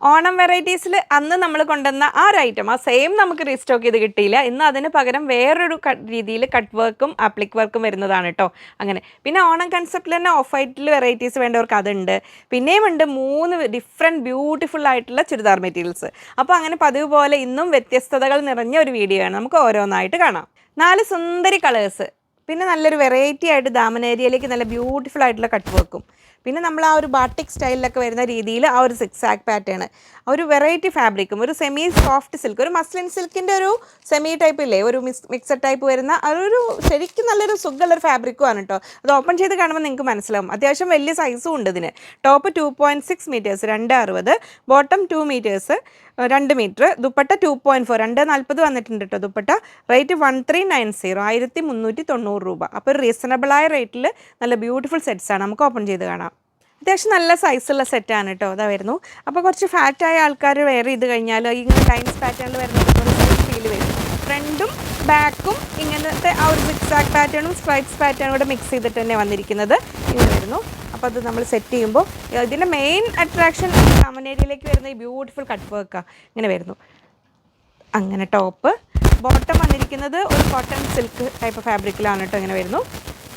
ഓണം വെറൈറ്റീസിൽ അന്ന് നമ്മൾ കൊണ്ടുവന്ന ആ ഒരു ഐറ്റം ആ സെയിം നമുക്ക് റീസ്റ്റോക്ക് ചെയ്ത് കിട്ടിയില്ല. ഇന്ന് അതിന് പകരം വേറൊരു രീതിയിൽ കട്ട് വർക്കും ആപ്ലിക് വർക്കും വരുന്നതാണ് കേട്ടോ. അങ്ങനെ പിന്നെ ഓണം കൺസെപ്റ്റിൽ തന്നെ ഓഫ് വൈറ്റിൽ വെറൈറ്റീസ് വേണ്ടവർക്ക് അതുണ്ട്. പിന്നെയും ഉണ്ട് 3 ഡിഫറെൻറ്റ് ബ്യൂട്ടിഫുൾ ആയിട്ടുള്ള ചുരിദാർ മെറ്റീരിയൽസ്. അപ്പോൾ അങ്ങനെ പതിവ് പോലെ ഇന്നും വ്യത്യസ്തതകൾ നിറഞ്ഞ ഒരു വീഡിയോ ആണ്. നമുക്ക് ഓരോന്നായിട്ട് കാണാം. 4 സുന്ദരി കളേഴ്സ്, പിന്നെ നല്ലൊരു വെറൈറ്റി ആയിട്ട് ദാമൻ ഏരിയയിലേക്ക് നല്ല ബ്യൂട്ടിഫുൾ ആയിട്ടുള്ള കട്ട് വർക്കും, പിന്നെ നമ്മൾ ആ ഒരു ബാട്ടിക് സ്റ്റൈലിലൊക്കെ വരുന്ന രീതിയിൽ ആ ഒരു സിക്സാക് പാറ്റേൺ, ഒരു വെറൈറ്റി ഫാബ്രിക്കും, ഒരു സെമി സോഫ്റ്റ് സിൽക്ക്, ഒരു മസ്ലിൻ സിൽക്കിൻ്റെ ഒരു സെമി ടൈപ്പ് ഇല്ലേ, ഒരു മിക്സഡ് ടൈപ്പ് വരുന്ന അതൊരു ശരിക്കും നല്ലൊരു സുഖമുള്ളൊരു ഫാബ്രിക്കുമാണ് കേട്ടോ. അത് ഓപ്പൺ ചെയ്ത് കാണുമ്പോൾ നിങ്ങൾക്ക് മനസ്സിലാവും. അത്യാവശ്യം വലിയ സൈസും ഉണ്ട് ഇതിന്. Top 2.6 metres 260, bottom 2 metres 2 metre, dupatta 2.4 240 വന്നിട്ടുണ്ട് കേട്ടോ. ദുപ്പട്ട റേറ്റ് 1390 1390 രൂപ. അപ്പോൾ ഒരു റീസണബിളായ റേറ്റിൽ നല്ല ബ്യൂട്ടിഫുൾ സെറ്റ്സാണ്. നമുക്ക് ഓപ്പൺ ചെയ്ത് കാണാം. അത്യാവശ്യം നല്ല സൈസുള്ള സെറ്റാണ് കേട്ടോ. അതാ വരുന്നു. അപ്പോൾ കുറച്ച് ഫാറ്റായ ആൾക്കാർ വെയർ ചെയ്ത് കഴിഞ്ഞാൽ ഇങ്ങനെ ലൈൻസ് പാറ്റേണിൽ വരുന്നത് ഫീൽ വരും. ഫ്രണ്ടും ബാക്കും ഇങ്ങനത്തെ ആ ഒരു സിക്സാക് പാറ്റേണും സ്ട്രൈപ്സ് പാറ്റേണും കൂടെ മിക്സ് ചെയ്തിട്ട് തന്നെ വന്നിരിക്കുന്നത് ഇങ്ങനെ വരുന്നു. അപ്പോൾ അത് നമ്മൾ സെറ്റ് ചെയ്യുമ്പോൾ ഇതിൻ്റെ മെയിൻ അട്രാക്ഷൻ ദാമൻ ഏരിയയിലേക്ക് വരുന്ന ഈ ബ്യൂട്ടിഫുൾ കട്ട് വർക്കാണ്. ഇങ്ങനെ വരുന്നു. അങ്ങനെ ടോപ്പ്, ബോട്ടം വന്നിരിക്കുന്നത് ഒരു കോട്ടൺ സിൽക്ക് ടൈപ്പ് ഫാബ്രിക്കിലാണ് കേട്ടോ. ഇങ്ങനെ വരുന്നു.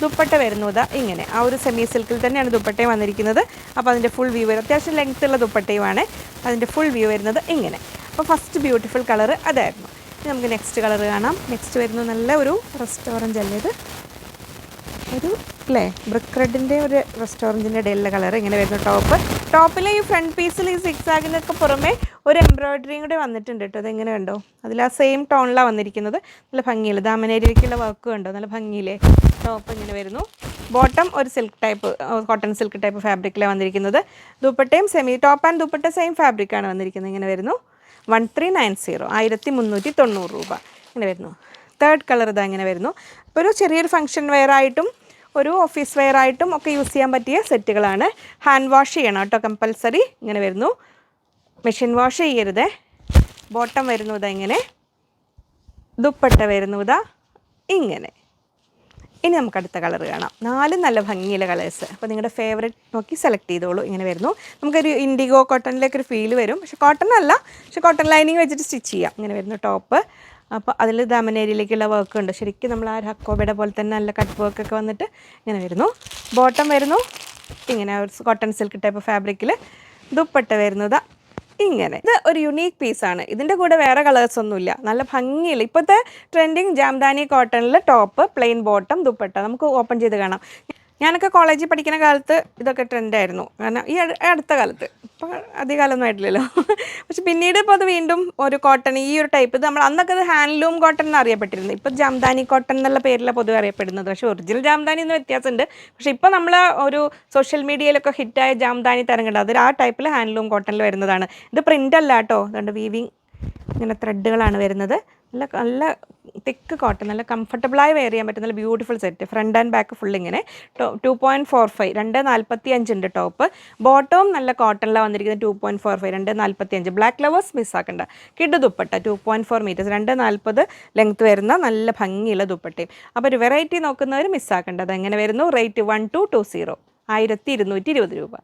ദുപ്പട്ട വരുന്നത് ഇങ്ങനെ ആ ഒരു സെമി സിൽക്കിൽ തന്നെയാണ് ദുപ്പട്ടയും വന്നിരിക്കുന്നത്. അപ്പോൾ അതിൻ്റെ ഫുൾ വ്യൂ വരും. അത്യാവശ്യം ലെങ്ത് ഉള്ള ദുപ്പട്ടയുമാണ്. അതിൻ്റെ ഫുൾ വ്യൂ വരുന്നത് ഇങ്ങനെ. അപ്പോൾ ഫസ്റ്റ് ബ്യൂട്ടിഫുൾ കളർ അതായിരുന്നു. ഇനി നമുക്ക് നെക്സ്റ്റ് കളർ കാണാം. നെക്സ്റ്റ് വരുന്നത് നല്ല ഒരു റെസ്റ്റോറൻറ്റ് അല്ലേ ഇത്, ഒരു അല്ലേ ബ്രിക്ക് റെഡിൻ്റെ ഒരു റെസ്റ്റോറൻറ്റിൻ്റെ ഇടയിലുള്ള കളർ ഇങ്ങനെ വരുന്നു. ടോപ്പിൽ ഈ ഫ്രണ്ട് പീസിൽ ഈ സിക്സാഗിനൊക്കെ പുറമെ ഒരു എംബ്രോയിഡറിയും കൂടെ വന്നിട്ടുണ്ട് കേട്ടോ. അതെങ്ങനെ കണ്ടോ, അതിൽ ആ സെയിം ടോണിലാണ് വന്നിരിക്കുന്നത്. നല്ല ഭംഗിയിൽ ദാമൻ ഏരിയയിലേക്കുള്ള വർക്ക് കണ്ടോ, നല്ല ഭംഗിയില്ലേ. ടോപ്പ് ഇങ്ങനെ വരുന്നു. ബോട്ടം ഒരു silk type cotton silk type ഫാബ്രിക്കിലാണ് വന്നിരിക്കുന്നത്. ദുപ്പട്ടയും ടോപ്പ് ആൻഡ് ദുപ്പട്ട സെയിം ഫാബ്രിക്കാണ് വന്നിരിക്കുന്നത്. ഇങ്ങനെ വരുന്നു. 1390 1390 രൂപ. ഇങ്ങനെ വരുന്നു. തേർഡ് കളർ ഇതാ ഇങ്ങനെ വരുന്നു. അപ്പോൾ ഒരു ചെറിയൊരു ഫംഗ്ഷൻ വെയർ ആയിട്ടും ഒരു ഓഫീസ് വെയർ ആയിട്ടും ഒക്കെ യൂസ് ചെയ്യാൻ പറ്റിയ സെറ്റുകളാണ്. ഹാൻഡ് വാഷ് ചെയ്യണം കേട്ടോ, കമ്പൽസറി. ഇങ്ങനെ വരുന്നു. മെഷീൻ വാഷ് ചെയ്യരുത്. ബോട്ടം വരുന്നു ഇതാ ഇങ്ങനെ. ദുപ്പട്ട വരുന്നു ഇതാ ഇങ്ങനെ. ഇനി നമുക്ക് അടുത്ത കളർ കാണാം. 4 നല്ല ഭംഗിയുള്ള കളേഴ്സ്. അപ്പോൾ നിങ്ങളുടെ ഫേവറേറ്റ് നോക്കി സെലക്ട് ചെയ്തോളൂ. ഇങ്ങനെ വരുന്നു. നമുക്കൊരു ഇൻഡിഗോ കോട്ടണിലേക്കൊരു ഫീൽ വരും. പക്ഷേ കോട്ടൺ അല്ല, പക്ഷേ കോട്ടൺ ലൈനിങ് വെച്ചിട്ട് സ്റ്റിച്ച് ചെയ്യാം. ഇങ്ങനെ വരുന്നു ടോപ്പ്. അപ്പോൾ അതിൽ ദാമൻ ഏരിയയിലേക്കുള്ള വർക്ക് ഉണ്ട്. ശരിക്കും നമ്മൾ ആ ഹക്കോബയുടെ പോലെ തന്നെ നല്ല കട്ട് വർക്കൊക്കെ വന്നിട്ട് ഇങ്ങനെ വരുന്നു. ബോട്ടം വരുന്നു ഇങ്ങനെ ഒരു കോട്ടൺ സിൽക്ക് ടൈപ്പ് ഫാബ്രിക്കിൽ. ദുപ്പട്ട വരുന്നത് ഇങ്ങനെ. ഇത് ഒരു യുണീക്ക് പീസാണ്. ഇതിൻ്റെ കൂടെ വേറെ കളേഴ്സൊന്നുമില്ല. നല്ല ഭംഗിയില്ല. ഇപ്പോഴത്തെ ട്രെൻഡിങ് ജാംദാനി കോട്ടണിൽ ടോപ്പ്, പ്ലെയിൻ ബോട്ടം, ദുപ്പട്ട. നമുക്ക് ഓപ്പൺ ചെയ്ത് കാണാം. ഞാനൊക്കെ കോളേജിൽ പഠിക്കുന്ന കാലത്ത് ഇതൊക്കെ ട്രെൻഡായിരുന്നു. കാരണം ഈ അടുത്ത കാലത്ത്, ഇപ്പോൾ അധികകാലമൊന്നും ആയിട്ടില്ലല്ലോ. പക്ഷെ പിന്നീട് ഇപ്പോൾ അത് വീണ്ടും ഒരു കോട്ടൺ, ഈ ഒരു ടൈപ്പ്, ഇത് നമ്മൾ അന്നൊക്കെ അത് ഹാൻഡ്ലൂം കോട്ടൺ എന്ന് അറിയപ്പെട്ടിരുന്നു. ഇപ്പോൾ ജാംദാനി കോട്ടൺ എന്നുള്ള പേരിലാണ് പൊതുവെ അറിയപ്പെടുന്നത്. പക്ഷേ ഒറിജിനൽ ജാംദാനി എന്ന് വ്യത്യാസമുണ്ട്. പക്ഷേ ഇപ്പോൾ നമ്മൾ ഒരു സോഷ്യൽ മീഡിയയിലൊക്കെ ഹിറ്റായ ജാംദാനി തരംഗമുണ്ട്. അതിൽ ആ ടൈപ്പിൽ ഹാൻഡ്ലൂം കോട്ടണിൽ വരുന്നതാണ്. ഇത് പ്രിൻ്റ് അല്ല കേട്ടോ. അതുകൊണ്ട് വീവിങ് ഇങ്ങനെ ത്രെഡുകളാണ് വരുന്നത്. നല്ല തിക്ക് കോട്ടൺ, നല്ല കംഫർട്ടബിളായി വെയർ ചെയ്യാൻ പറ്റുന്ന നല്ല beautiful set. Front and back full ഇങ്ങനെ. 2.45 245 ഉണ്ട് ടോപ്പ്. ബോട്ടവും നല്ല കോട്ടണിലാണ് വന്നിരിക്കുന്നത്. 2.45 245. ബ്ലാക്ക് ലവേഴ്സ് മിസ്സാക്കണ്ട. കിഡ് ദുപ്പട്ട 2.4 മീറ്റേഴ്സ് 240 ലെങ്ത് വരുന്ന നല്ല ഭംഗിയുള്ള ദുപ്പട്ടയും. അപ്പോൾ ഒരു വെറൈറ്റി നോക്കുന്നവർ മിസ്സാക്കേണ്ട. അതെങ്ങനെ വരുന്നു. റേറ്റ് 1220 1220 രൂപ.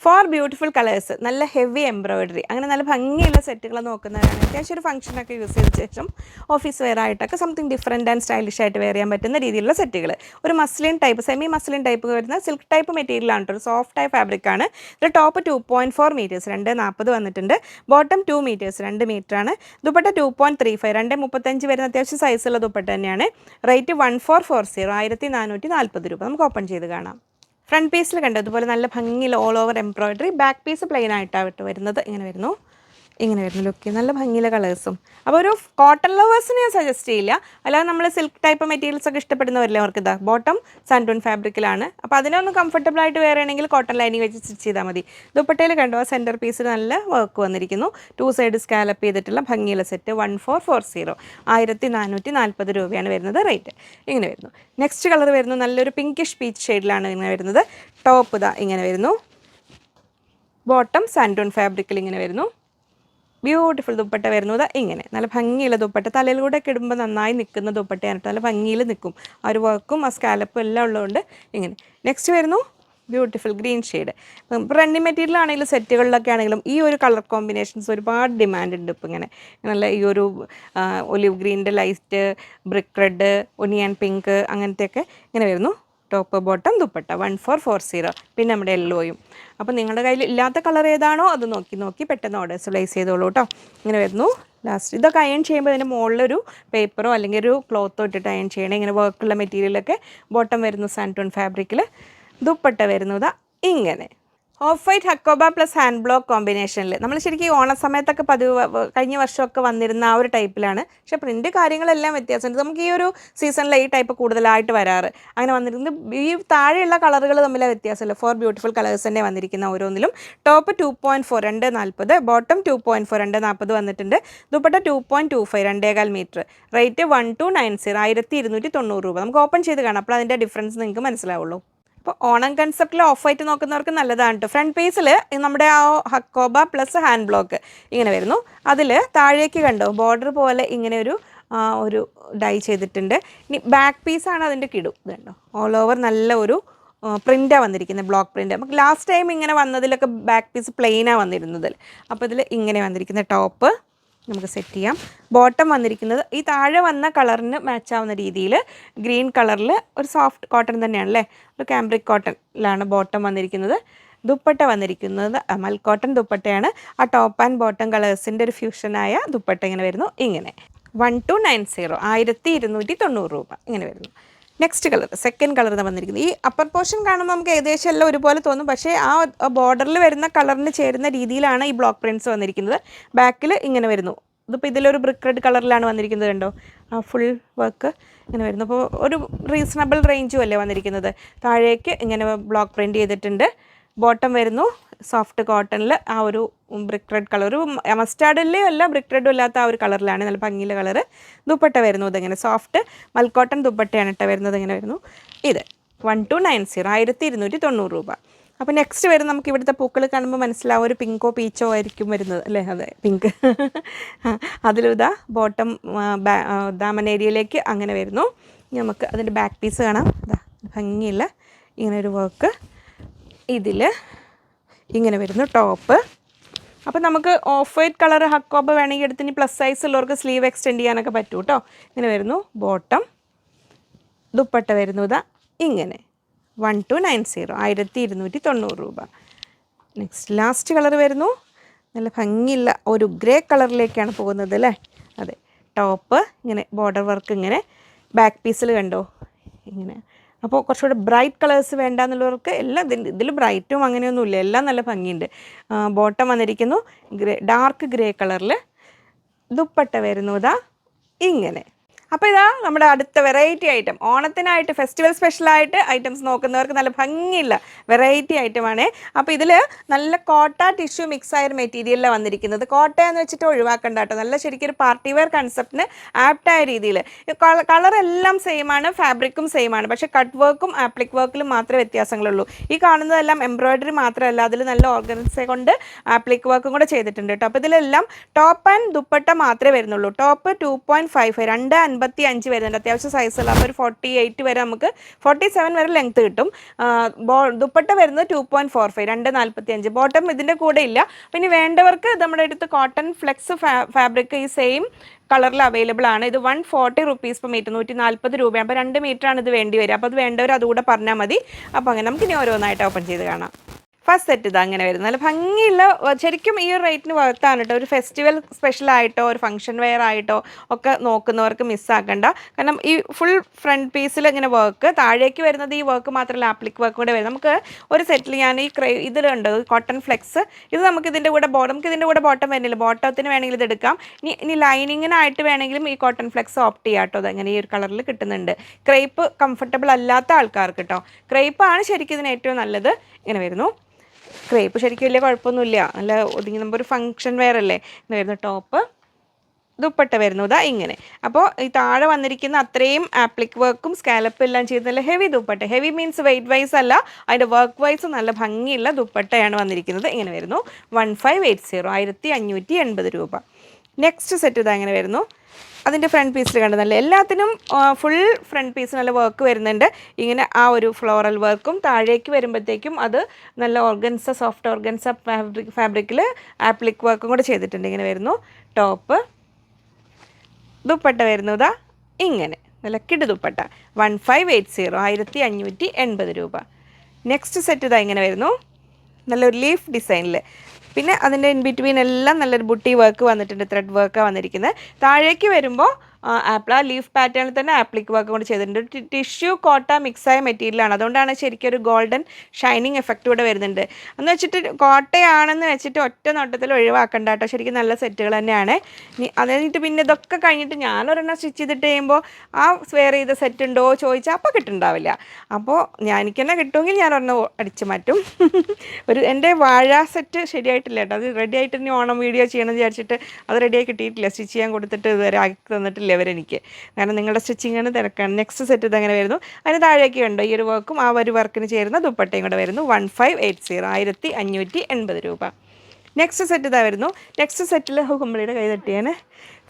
4 ബ്യൂട്ടിഫുൾ കളേഴ്സ്, നല്ല ഹെവി എംബ്രോയിഡറി, അങ്ങനെ നല്ല ഭംഗിയുള്ള സെറ്റുകൾ നോക്കുന്നവരാണ്. അത്യാവശ്യം ഒരു ഫംഗ്ഷനൊക്കെ യൂസ് ചെയ്ത ശേഷം ഓഫീസ് വെയർ ആയിട്ടൊക്കെ സംതിങ് ഡിഫറെൻറ്റ് ആൻഡ് സ്റ്റൈലിഷ് ആയിട്ട് വെയർ ചെയ്യാൻ പറ്റുന്ന രീതിയിലുള്ള സെറ്റുകൾ. ഒരു muslin type, semi muslin type വരുന്ന സിൽക്ക് ടൈപ്പ് മെറ്റീരിയലാണ് കേട്ടോ. ഒരു സോഫ്റ്റ് ആയ ഫാബ്രിക്കാണ്. ഇതിൽ ടോപ്പ് 2.4 മീറ്റേഴ്സ് 240 വന്നിട്ടുണ്ട്. ബോട്ടം 2 മീറ്റേഴ്സ് 2 മീറ്ററാണ്. ദുപ്പട്ട 2.35 235 വരുന്ന അത്യാവശ്യം സൈസുള്ള ദുപ്പട്ട തന്നെയാണ്. റേറ്റ് 1440 1440 രൂപ. നമുക്ക് ഓപ്പൺ ചെയ്ത് കാണാം. ഫ്രണ്ട് പീസിൽ കണ്ടോ ഇതുപോലെ നല്ല ഭംഗിയിൽ all over embroidery. Back piece plain ആയിട്ടാണ് വരുന്നത്. ഇങ്ങനെ വരുന്നു. ലുക്ക് നല്ല ഭംഗിയിലെ കളേഴ്സും. അപ്പോൾ ഒരു കോട്ടൺ ലവേഴ്സിന് ഞാൻ സജസ്റ്റ് ചെയ്യില്ല. അല്ലാതെ നമ്മൾ സിൽക്ക് ടൈപ്പ് മെറ്റീരിയൽസ് ഒക്കെ ഇഷ്ടപ്പെടുന്നവരില്ലേ അവർക്ക് ഇതാ. ബോട്ടം സാൻഡൂൺ ഫാബ്രിക്കിലാണ്. അപ്പോൾ അതിനൊന്ന് കംഫർട്ടബിൾ ആയിട്ട് വെയർ ചെയ്യണമെങ്കിൽ കോട്ടൺ ലൈനിങ് വെച്ച് സ്റ്റിച്ച് ചെയ്താൽ മതി. ദുപ്പട്ടയിൽ കണ്ടോ സെൻറ്റർ പീസിൽ നല്ല വർക്ക് വന്നിരിക്കുന്നു. 2 സൈഡ് സ്കാലപ്പ് ചെയ്തിട്ടുള്ള ഭംഗിയിലെ സെറ്റ്. 1440 1440 രൂപയാണ് വരുന്നത് റേറ്റ്. ഇങ്ങനെ വരുന്നു. നെക്സ്റ്റ് കളർ വരുന്നു നല്ലൊരു പിങ്കിഷ് പീച്ച് ഷെയ്ഡിലാണ് ഇങ്ങനെ വരുന്നത്. ടോപ്പ് ഇതാ ഇങ്ങനെ വരുന്നു. ബോട്ടം സാൻഡൂൺ ഫാബ്രിക്കിൽ ഇങ്ങനെ വരുന്നു. ബ്യൂട്ടിഫുൾ ദുപ്പട്ട വരുന്നത് ഇങ്ങനെ. നല്ല ഭംഗിയുള്ള ദുപ്പട്ട. തലയിലൂടെ ഒക്കെ ഇടുമ്പോൾ നന്നായി നിൽക്കുന്ന ദുപ്പട്ടയാണ്. നല്ല ഭംഗിയിൽ നിൽക്കും. ആ ഒരു വർക്കും ആ സ്കാലപ്പും എല്ലാം ഉള്ളതുകൊണ്ട് ഇങ്ങനെ. നെക്സ്റ്റ് വരുന്നു ബ്യൂട്ടിഫുൾ ഗ്രീൻ ഷെയ്ഡ്. ഇപ്പം റണ്ണിങ് മെറ്റീരിയൽ ആണെങ്കിലും സെറ്റുകളിലൊക്കെ ആണെങ്കിലും ഈ ഒരു കളർ കോമ്പിനേഷൻസ് ഒരുപാട് ഡിമാൻഡ് ഉണ്ട്. ഇപ്പം ഇങ്ങനെ നല്ല ഈ ഒരു ഒലിവ് ഗ്രീൻ്റെ light, brick red, onion pink അങ്ങനത്തെയൊക്കെ ഇങ്ങനെ വരുന്നു. Top bottom dupatta 1440. പിന്നെ നമ്മുടെ യെല്ലോയും. അപ്പോൾ നിങ്ങളുടെ കയ്യിൽ ഇല്ലാത്ത കളർ ഏതാണോ അത് നോക്കി പെട്ടെന്ന് ഓർഡേഴ്സ് പ്ലേസ് ചെയ്തോളൂ കേട്ടോ. ഇങ്ങനെ വരുന്നു. ലാസ്റ്റ് ഇതൊക്കെ അയൺ ചെയ്യുമ്പോൾ ഇതിൻ്റെ മുകളിലൊരു പേപ്പറോ അല്ലെങ്കിൽ ഒരു ക്ലോത്തോ ഇട്ടിട്ട് അയൺ ചെയ്യണം. ഇങ്ങനെ വർക്കുള്ള മെറ്റീരിയലൊക്കെ ബോട്ടം വരുന്നു സാൻറ്റോൺ ഫാബ്രിക്കിൽ. ദുപ്പട്ട വരുന്നത് ഇങ്ങനെ off white hakoba plus hand block കോമ്പിനേഷനിൽ. നമ്മൾ ശരിക്കും ഈ ഓണ സമയത്തൊക്കെ കഴിഞ്ഞ വർഷമൊക്കെ വന്നിരുന്ന ആ ഒരു ടൈപ്പിലാണ്. പക്ഷേ പ്രിൻ്റ് കാര്യങ്ങളെല്ലാം വ്യത്യാസമുണ്ട്. നമുക്ക് ഈ ഒരു സീസണിൽ ഈ ടൈപ്പ് കൂടുതലായിട്ട് വരാറ്. അങ്ങനെ വന്നിരിക്കുന്നത് ഈ താഴെയുള്ള കളറുകൾ തമ്മിലെ വ്യത്യാസമില്ല. 4 ബ്യൂട്ടിഫുൾ കളേഴ്സ് തന്നെ വന്നിരിക്കുന്ന ഓരോന്നിലും. ടോപ്പ് 2.4 240, ബോട്ടം 2.4 240 വന്നിട്ടുണ്ട്. ദുപ്പട്ട 2.25 2.25 മീറ്റർ. റേറ്റ് 1290 1290 രൂപ. നമുക്ക് ഓപ്പൺ ചെയ്ത് കാണാം. അപ്പോൾ അതിൻ്റെ ഡിഫറൻസ് നിങ്ങൾക്ക് മനസ്സിലാവുള്ളൂ. അപ്പോൾ ഓണം കൺസെപ്റ്റിൽ ഓഫ് വൈറ്റ് നോക്കുന്നവർക്ക് നല്ലതാണ് കേട്ടോ. ഫ്രണ്ട് പേസിൽ നമ്മുടെ ആ ഹക്കോബ പ്ലസ് ഹാൻഡ് ബ്ലോക്ക് ഇങ്ങനെ വരുന്നു. അതിൽ താഴേക്ക് കണ്ടോ ബോർഡർ പോലെ ഇങ്ങനെ ഒരു ഡൈ ചെയ്തിട്ടുണ്ട്. ഇനി ബാക്ക് പീസാണ് അതിൻ്റെ കിടു. ഇത് കണ്ടോ ഓൾ ഓവർ നല്ല ഒരു പ്രിൻ്റാണ് വന്നിരിക്കുന്നത്, ബ്ലോക്ക് പ്രിൻ്റ്. നമുക്ക് ലാസ്റ്റ് ടൈം ഇങ്ങനെ വന്നതിലൊക്കെ ബാക്ക് പീസ് പ്ലെയിനാണ് വന്നിരുന്നത്. അപ്പോൾ ഇതിൽ ഇങ്ങനെ വന്നിരിക്കുന്ന ടോപ്പ് നമുക്ക് സെറ്റ് ചെയ്യാം. ബോട്ടം വന്നിരിക്കുന്നത് ഈ താഴെ വന്ന കളറിന് മാച്ചാവുന്ന രീതിയിൽ ഗ്രീൻ കളറിൽ ഒരു സോഫ്റ്റ് കോട്ടൺ തന്നെയാണല്ലേ, ഒരു കാംബ്രിക് കോട്ടണിലാണ് ബോട്ടം വന്നിരിക്കുന്നത്. ദുപ്പട്ട വന്നിരിക്കുന്നത് മൽ കോട്ടൺ ദുപ്പട്ടയാണ്. ആ ടോപ്പ് ആൻഡ് ബോട്ടം കളേഴ്സിൻ്റെ ഒരു ഫ്യൂഷനായ ദുപ്പട്ട ഇങ്ങനെ വരുന്നു. ഇങ്ങനെ 1290 1290 രൂപ ഇങ്ങനെ വരുന്നു. നെക്സ്റ്റ് കളർ, സെക്കൻഡ് കളർ വന്നിരിക്കുന്നത്. ഈ അപ്പർ പോർഷൻ കാണുമ്പോൾ നമുക്ക് ഏകദേശം എല്ലാം ഒരുപോലെ തോന്നും. പക്ഷേ ആ ബോർഡറിൽ വരുന്ന കളറിന് ചേരുന്ന രീതിയിലാണ് ഈ ബ്ലോക്ക് പ്രിൻറ്റ്സ് വന്നിരിക്കുന്നത്. ബാക്കിൽ ഇങ്ങനെ വരുന്നു. ഇതിപ്പോൾ ഇതിലൊരു ബ്രിക്ക് റെഡ് കളറിലാണ് വന്നിരിക്കുന്നത് കണ്ടോ, ആ ഫുൾ വർക്ക് ഇങ്ങനെ വരുന്നു. അപ്പോൾ ഒരു റീസണബിൾ റേഞ്ചും അല്ലേ വന്നിരിക്കുന്നത്. താഴേക്ക് ഇങ്ങനെ ബ്ലോക്ക് പ്രിൻറ്റ് ചെയ്തിട്ടുണ്ട്. ബോട്ടം വരുന്നു സോഫ്റ്റ് കോട്ടണിൽ ആ ഒരു ബ്രിക്ക് റെഡ് കളർ, ഒരു മസ്റ്റാർഡിലെ അല്ല ബ്രിക്ക് റെഡും ഇല്ലാത്ത ആ ഒരു കളറിലാണ്, നല്ല ഭംഗിയുള്ള കളറ്. ദുപ്പട്ട വരുന്നു ഇതിങ്ങനെ സോഫ്റ്റ് മൽക്കോട്ടൺ ദുപ്പട്ടയാണ് ഇട്ട വരുന്നത്. ഇങ്ങനെ വരുന്നു. ഇത് 1290 1290 രൂപ. അപ്പോൾ നെക്സ്റ്റ് വരും നമുക്ക് ഇവിടുത്തെ പൂക്കൾ കാണുമ്പോൾ മനസ്സിലാവും ഒരു പിങ്കോ പീച്ചോ ആയിരിക്കും വരുന്നത് അല്ലേ. അതെ പിങ്ക്. അതിലിതാ ബോട്ടം ദാമൻ ഏരിയയിലേക്ക് അങ്ങനെ വരുന്നു. നമുക്ക് അതിൻ്റെ ബാക്ക് പീസ് കാണാം. ഇതാ ഭംഗിയില്ല ഇങ്ങനെ ഒരു വർക്ക്. ഇതിൽ ഇങ്ങനെ വരുന്നു ടോപ്പ്. അപ്പോൾ നമുക്ക് ഓഫ് വൈറ്റ് കളർ ഹക്കോബ വേണമെങ്കിൽ എടുത്തിന് പ്ലസ് സൈസ് ഉള്ളവർക്ക് സ്ലീവ് എക്സ്റ്റെൻഡ് ചെയ്യാനൊക്കെ പറ്റും കേട്ടോ. ഇങ്ങനെ വരുന്നു ബോട്ടം. ദുപ്പട്ട വരുന്നു ഇതാ ഇങ്ങനെ 1290 1290 രൂപ. നെക്സ്റ്റ് ലാസ്റ്റ് കളർ വരുന്നു നല്ല ഭംഗിയില്ല ഒരു ഗ്രേ കളറിലേക്കാണ് പോകുന്നത് അല്ലേ. അതെ ടോപ്പ് ഇങ്ങനെ ബോർഡർ വർക്ക് ഇങ്ങനെ ബാക്ക് പീസിൽ കണ്ടോ ഇങ്ങനെ. അപ്പോൾ കുറച്ചുകൂടെ ബ്രൈറ്റ് കളേഴ്സ് വേണ്ട എന്നുള്ളവർക്ക് എല്ലാം ഇതിൽ ബ്രൈറ്റും അങ്ങനെയൊന്നുമില്ല, എല്ലാം നല്ല ഭംഗിയുണ്ട്. ബോട്ടം വന്നിരിക്കുന്നു ഡാർക്ക് ഗ്രേ കളറിൽ. ദുപ്പട്ട വരുന്നു ഇതാ ഇങ്ങനെ. അപ്പോൾ ഇതാ നമ്മുടെ അടുത്ത വെറൈറ്റി ഐറ്റം, ഓണത്തിനായിട്ട് ഫെസ്റ്റിവൽ സ്പെഷ്യലായിട്ട് ഐറ്റംസ് നോക്കുന്നവർക്ക് നല്ല ഭംഗിയില്ല വെറൈറ്റി ഐറ്റമാണ്. അപ്പോൾ ഇതിൽ നല്ല കോട്ട ടിഷ്യൂ മിക്സ് ആയ ഒരു മെറ്റീരിയലിലാണ് വന്നിരിക്കുന്നത്. കോട്ട എന്ന് വെച്ചിട്ട് ഒഴിവാക്കണ്ട കേട്ടോ, നല്ല ശരിക്കും ഒരു പാർട്ടി വെയർ കൺസെപ്റ്റിന് ആപ്റ്റായ രീതിയിൽ. കളറെല്ലാം സെയിമാണ്, ഫാബ്രിക്കും സെയിമാണ്, പക്ഷേ കട്ട് വർക്കും ആപ്ലിക് വർക്കിലും മാത്രമേ വ്യത്യാസങ്ങളുള്ളൂ. ഈ കാണുന്നതെല്ലാം എംബ്രോയിഡറി മാത്രമല്ല, അതിൽ നല്ല ഓർഗൻസ കൊണ്ട് ആപ്ലിക് വർക്കും കൂടെ ചെയ്തിട്ടുണ്ട് കേട്ടോ. അപ്പോൾ ഇതിലെല്ലാം ടോപ്പ് ആൻഡ് ദുപ്പട്ട മാത്രമേ വരുന്നുള്ളൂ. ടോപ്പ് 2.55 2.55 വരുന്നുണ്ട്, അത്യാവശ്യം സൈസുള്ള. അപ്പോൾ ഒരു 48 വരെ നമുക്ക് 47 വരെ ലെങ്ത്ത് കിട്ടും. ദുപ്പട്ട വരുന്നത് 2.45 2.45. ബോട്ടം ഇതിൻ്റെ കൂടെ ഇല്ല. പിന്നെ വേണ്ടവർക്ക് നമ്മുടെ അടുത്ത് കോട്ടൺ ഫ്ലെക്സ് ഫാബ്രിക് ഈ സെയിം കളറിൽ അവൈലബിൾ ആണ്. ഇത് 140 റുപ്പീസ് പെർ മീറ്റർ 140 രൂപയാണ്. അപ്പോൾ 2 മീറ്ററാണ് ഇത് വേണ്ടി വരിക. അപ്പോൾ അത് വേണ്ടവർ അതുകൂടെ പറഞ്ഞാൽ മതി. അപ്പോൾ അങ്ങനെ നമുക്ക് ഇനി ഓരോന്നായിട്ട് ഓപ്പൺ ചെയ്ത് കാണാം. ഫസ്റ്റ് സെറ്റ് ഇത് അങ്ങനെ വരുന്നത് നല്ല ഭംഗിയുള്ള, ശരിക്കും ഈ ഒരു റേറ്റിന് വർത്താണ് കേട്ടോ. ഒരു ഫെസ്റ്റിവൽ സ്പെഷ്യലായിട്ടോ ഒരു ഫംഗ്ഷൻ വെയർ ആയിട്ടോ ഒക്കെ നോക്കുന്നവർക്ക് മിസ്സാക്കണ്ട. കാരണം ഈ ഫുൾ ഫ്രണ്ട് പീസിൽ ഇങ്ങനെ വർക്ക്, താഴേക്ക് വരുന്നത് ഈ വർക്ക് മാത്രമല്ല ആപ്ലിക് വർക്ക് കൂടെ വരും. നമുക്ക് ഒരു സെറ്റിൽ ഞാൻ ഈ ഇതിലുണ്ട് കോട്ടൺ ഫ്ലെക്സ്, ഇത് നമുക്ക് ഇതിൻ്റെ കൂടെ നമുക്ക് ഇതിൻ്റെ കൂടെ ബോട്ടം വരുന്നില്ല, ബോട്ടത്തിന് വേണമെങ്കിൽ ഇത് എടുക്കാം. ഇനി ലൈനിങ്ങിനായിട്ട് വേണമെങ്കിലും ഈ കോട്ടൺ ഫ്ലെക്സ് ഓപ്റ്റ് ചെയ്യാം കേട്ടോ. അതങ്ങനെ ഈ ഒരു കളറിൽ കിട്ടുന്നുണ്ട്. ക്രേപ്പ് കംഫർട്ടബിൾ അല്ലാത്ത ആൾക്കാർക്ക് കേട്ടോ, ക്രേപ്പാണ് ശരിക്കും ഇതിന് ഏറ്റവും നല്ലത്. ഇങ്ങനെ വരുന്നു. ക്രേപ്പ് ശരിക്കും വലിയ കുഴപ്പമൊന്നുമില്ല, നല്ല ഒതുങ്ങി നമ്മൾ ഒരു ഫംഗ്ഷൻ വെയർ അല്ലേ. ഇങ്ങനെ വരുന്ന ടോപ്പ്. ദുപ്പട്ട വരുന്നു ഇതാ ഇങ്ങനെ. അപ്പോൾ ഈ താഴെ വന്നിരിക്കുന്ന അത്രയും ആപ്ലിക് വർക്കും സ്കാലപ്പ് എല്ലാം ചെയ്ത് നല്ല heavy dupatta. Heavy means weight wise അല്ല, അതിൻ്റെ വർക്ക് വൈസ് നല്ല ഭംഗിയുള്ള ദുപ്പട്ടയാണ് വന്നിരിക്കുന്നത്. ഇങ്ങനെ വരുന്നു 1580 1580 രൂപ. നെക്സ്റ്റ് സെറ്റ് ഇതാ ഇങ്ങനെ വരുന്നു. അതിൻ്റെ ഫ്രണ്ട് പീസിൽ കണ്ടതല്ലേ, എല്ലാത്തിനും ഫുൾ ഫ്രണ്ട് പീസ് നല്ല വർക്ക് വരുന്നുണ്ട്. ഇങ്ങനെ ആ ഒരു ഫ്ലോറൽ വർക്കും താഴേക്ക് വരുമ്പോഴത്തേക്കും അത് നല്ല ഓർഗൻസ, സോഫ്റ്റ് ഓർഗൻസ ഫാബ്രിക്കിൽ ആപ്ലിക് വർക്കും കൂടെ ചെയ്തിട്ടുണ്ട്. ഇങ്ങനെ വരുന്നു ടോപ്പ്. ദുപ്പട്ട വരുന്നതാ ഇങ്ങനെ നല്ല കിട് ദുപ്പട്ട 1580, 1580 രൂപ. നെക്സ്റ്റ് സെറ്റ് ഇതാ ഇങ്ങനെ വരുന്നു, നല്ലൊരു ലീഫ് ഡിസൈനിൽ. പിന്നെ അതിൻ്റെ ഇൻ ബിറ്റ്വീൻ എല്ലാം നല്ലൊരു ബുട്ടി വർക്ക് വന്നിട്ടുണ്ട്, ത്രെഡ് വർക്കാണ് വന്നിരിക്കുന്നത്. താഴേക്ക് വരുമ്പോൾ ആ ലീഫ് പാറ്റേണിൽ തന്നെ ആപ്ലിക് വർക്ക് കൊണ്ട് ചെയ്തിട്ടുണ്ട്. ടിഷ്യൂ കോട്ട മിക്സായ മെറ്റീരിയലാണ്, അതുകൊണ്ടാണ് ശരിക്കും ഒരു ഗോൾഡൻ ഷൈനിങ് എഫക്റ്റ് കൂടെ വരുന്നുണ്ട്. എന്ന് വെച്ചിട്ട് കോട്ടയാണെന്ന് വെച്ചിട്ട് ഒറ്റ നോട്ടത്തിൽ ഒഴിവാക്കണ്ട കേട്ടോ, ശരിക്കും നല്ല സെറ്റുകൾ തന്നെയാണ്. അത് കഴിഞ്ഞിട്ട് പിന്നെ ഇതൊക്കെ കഴിഞ്ഞിട്ട് ഞാനൊരെണ്ണം സ്റ്റിച്ച് ചെയ്തിട്ട് കഴിയുമ്പോൾ ആ വെയർ ചെയ്ത സെറ്റ് ഉണ്ടോ ചോദിച്ചാൽ അപ്പോൾ കിട്ടുന്നുണ്ടാവില്ല. അപ്പോൾ എനിക്ക് തന്നെ കിട്ടുമെങ്കിൽ ഞാൻ ഒരെണ്ണം അടിച്ചു മാറ്റും. എൻ്റെ വാഴ സെറ്റ് ശരിയായിട്ടില്ല കേട്ടോ, അത് റെഡി ആയിട്ട് ഇനി ഓണം വീഡിയോ ചെയ്യണമെന്ന് വിചാരിച്ചിട്ട് അത് റെഡിയായി കിട്ടിയിട്ടില്ല. സ്റ്റിച്ച് ചെയ്യാൻ കൊടുത്തിട്ട് ഇതുവരെ ആക്കി തന്നിട്ടില്ല ഇവരെനിക്ക്, കാരണം നിങ്ങളുടെ സ്റ്റിച്ചിങ്ങിന് തിരക്കാണ്. നെക്സ്റ്റ് സെറ്റ് ഇതങ്ങനെ വരുന്നു. അതിന് താഴേക്ക് ഉണ്ട് ഈ ഒരു വർക്കും ആ ഒരു വർക്കിന് ചേരുന്ന ദുപ്പട്ടയും കൂടെ വരുന്നു. 1580, 1580 രൂപ. നെക്സ്റ്റ് സെറ്റ് ഇതാ വരുന്നു. നെക്സ്റ്റ് സെറ്റിൽ കുമ്പളിയുടെ കൈ തട്ടിയാണ്.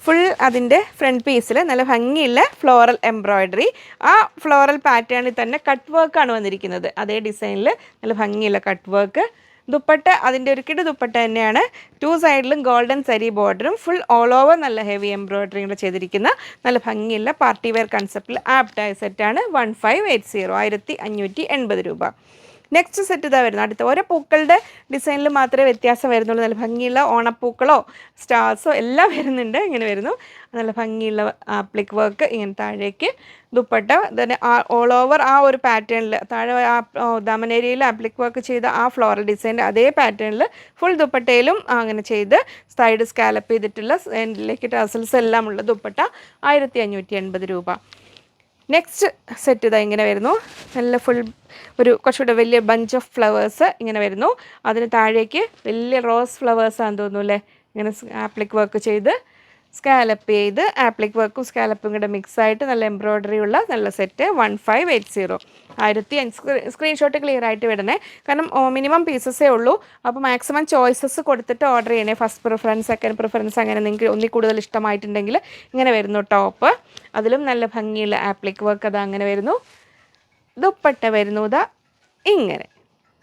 ഫുൾ അതിൻ്റെ ഫ്രണ്ട് പീസിൽ നല്ല ഭംഗിയുള്ള ഫ്ലോറൽ എംബ്രോയ്ഡറി, ആ ഫ്ലോറൽ പാറ്റേണിൽ തന്നെ കട്ട് വർക്കാണ് വന്നിരിക്കുന്നത്. അതേ ഡിസൈനിൽ നല്ല ഭംഗിയുള്ള കട്ട് വർക്ക്. ദുപ്പട്ട അതിൻ്റെ ഒരു കിട് ദുപ്പട്ട തന്നെയാണ്. 2 സൈഡിലും ഗോൾഡൻ സരി ബോർഡറും ഫുൾ ഓൾ ഓവർ നല്ല ഹെവി എംബ്രോയ്ഡറിയും കൂടെ ചെയ്തിരിക്കുന്ന നല്ല ഭംഗിയുള്ള പാർട്ടി വെയർ കൺസെപ്റ്റിൽ ആപ്റ്റായ സെറ്റാണ്. 1580, 1580 രൂപ. നെക്സ്റ്റ് സെറ്റ് ഇതാ വരുന്നത്. അടുത്ത ഓരോ പൂക്കളുടെ ഡിസൈനിൽ മാത്രമേ വ്യത്യാസം വരുന്നുള്ളൂ. നല്ല ഭംഗിയുള്ള ഓണപ്പൂക്കളോ സ്റ്റാർസോ എല്ലാം വരുന്നുണ്ട്. ഇങ്ങനെ വരുന്നു നല്ല ഭംഗിയുള്ള ആപ്ലിക് വർക്ക്. ഇങ്ങനെ താഴേക്ക് ദുപ്പട്ട തന്നെ ഓൾ ഓവർ ആ ഒരു പാറ്റേണിൽ താഴെ ആ ദമനേരിയയിൽ ആപ്ലിക് വർക്ക് ചെയ്ത ആ ഫ്ലോറൽ ഡിസൈൻ്റെ അതേ പാറ്റേണിൽ ഫുൾ ദുപ്പട്ടയിലും അങ്ങനെ ചെയ്ത് സൈഡ് സ്കാലപ്പ് ചെയ്തിട്ടുള്ള എൻഡിലേക്ക് ടസൽസ് എല്ലാം ഉള്ള ദുപ്പട്ട 1580 രൂപ. നെക്സ്റ്റ് സെറ്റ് ഇതാ ഇങ്ങനെ വരുന്നു. നല്ല ഫുൾ ഒരു കുറച്ചുകൂടെ വലിയ ബഞ്ച് ഓഫ് ഫ്ലവേഴ്സ് ഇങ്ങനെ വരുന്നു. അതിന് താഴേക്ക് വലിയ റോസ് ഫ്ലവേഴ്സാണെന്ന് തോന്നുന്നു അല്ലേ. ഇങ്ങനെ ആപ്ലിക് വർക്ക് ചെയ്ത് സ്കാലപ്പ് ചെയ്ത് ആപ്ലിക് വർക്കും സ്കാലപ്പും കൂടെ മിക്സായിട്ട് നല്ല എംബ്രോയ്ഡറി ഉള്ള നല്ല സെറ്റ് 1580. 1500 സ്ക്രീൻഷോട്ട് ക്ലിയർ ആയിട്ട് വിടണേ, കാരണം മിനിമം പീസസേ ഉള്ളൂ. അപ്പോൾ മാക്സിമം ചോയ്സസ് കൊടുത്തിട്ട് ഓർഡർ ചെയ്യണേ. ഫസ്റ്റ് പ്രിഫറൻസ്, സെക്കൻഡ് പ്രിഫറൻസ്, അങ്ങനെ നിങ്ങൾക്ക് ഒന്നിൽ കൂടുതൽ ഇഷ്ടമായിട്ടുണ്ടെങ്കിൽ ഇങ്ങനെ വരുന്നു ടോപ്പ്. അതിലും നല്ല ഭംഗിയുള്ള ആപ്ലിക് വർക്ക് അത് അങ്ങനെ വരുന്നു. ദുപ്പട്ട വരുന്നു ഇതാ ഇങ്ങനെ.